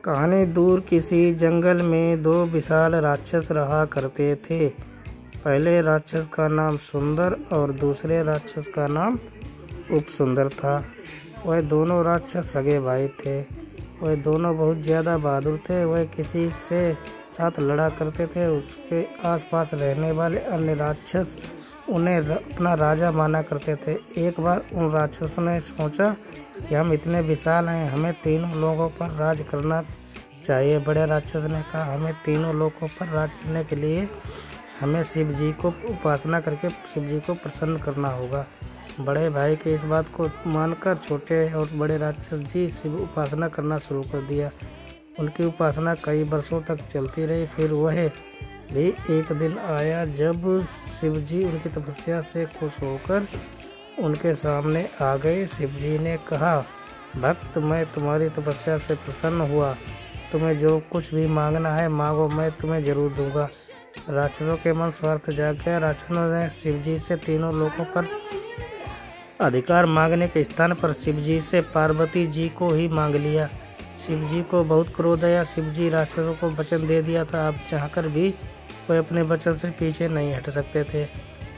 कहानी दूर किसी जंगल में दो विशाल राक्षस रहा करते थे। पहले राक्षस का नाम सुंदर और दूसरे राक्षस का नाम उपसुंदर था। वह दोनों राक्षस सगे भाई थे। वह दोनों बहुत ज़्यादा बहादुर थे। वह किसी से साथ लड़ा करते थे। उसके आसपास रहने वाले अन्य राक्षस उन्हें अपना राजा माना करते थे। एक बार उन राक्षसों ने सोचा कि हम इतने विशाल हैं, हमें तीनों लोगों पर राज करना चाहिए। बड़े राक्षस ने कहा, हमें तीनों लोगों पर राज करने के लिए हमें शिव जी को उपासना करके शिव जी को प्रसन्न करना होगा। बड़े भाई के इस बात को मानकर छोटे और बड़े राक्षस जी शिव उपासना करना शुरू कर दिया। उनकी उपासना कई वर्षों तक चलती रही। फिर वह भी एक दिन आया जब शिव जी उनकी तपस्या से खुश होकर उनके सामने आ गए। शिव जी ने कहा, भक्त, मैं तुम्हारी तपस्या से प्रसन्न हुआ। तुम्हें जो कुछ भी मांगना है मांगो, मैं तुम्हें जरूर दूंगा। राक्षसों के मन स्वार्थ जाग गया। राक्षसों ने शिव जी से तीनों लोगों पर अधिकार मांगने के स्थान पर शिव जी से पार्वती जी को ही मांग लिया। शिव जी को बहुत क्रोध आया। शिव जी राक्षसों को वचन दे दिया था, अब चाहकर भी वे अपने वचन से पीछे नहीं हट सकते थे।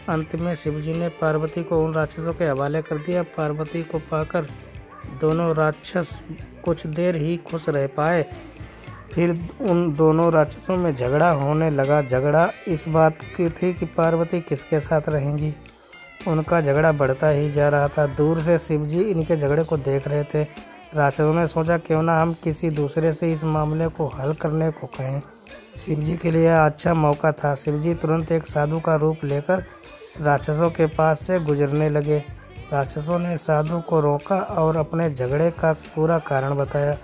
अंत में शिव जी ने पार्वती को उन राक्षसों के हवाले कर दिया। पार्वती को पाकर दोनों राक्षस कुछ देर ही खुश रह पाए। फिर उन दोनों राक्षसों में झगड़ा होने लगा। झगड़ा इस बात की थी कि पार्वती किसके साथ रहेंगी। उनका झगड़ा बढ़ता ही जा रहा था। दूर से शिव जी इनके झगड़े को देख रहे थे। राक्षसों ने सोचा, क्यों ना हम किसी दूसरे से इस मामले को हल करने को कहें। शिव जी के लिए अच्छा मौका था। शिव जी तुरंत एक साधु का रूप लेकर राक्षसों के पास से गुजरने लगे। राक्षसों ने साधु को रोका और अपने झगड़े का पूरा कारण बताया।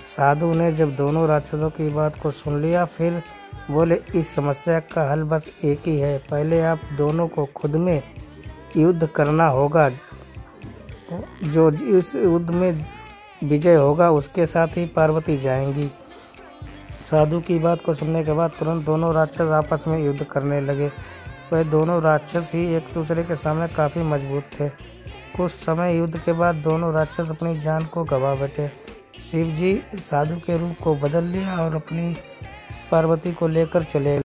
साधु ने जब दोनों राक्षसों की बात को सुन लिया, फिर बोले, इस समस्या का हल बस एक ही है। पहले आप दोनों को खुद में युद्ध करना होगा। जो इस युद्ध में विजय होगा उसके साथ ही पार्वती जाएंगी। साधु की बात को सुनने के बाद तुरंत दोनों राक्षस आपस में युद्ध करने लगे। वह दोनों राक्षस ही एक दूसरे के सामने काफ़ी मजबूत थे। कुछ समय युद्ध के बाद दोनों राक्षस अपनी जान को गंवा बैठे। शिव जी साधु के रूप को बदल लिया और अपनी पार्वती को लेकर चले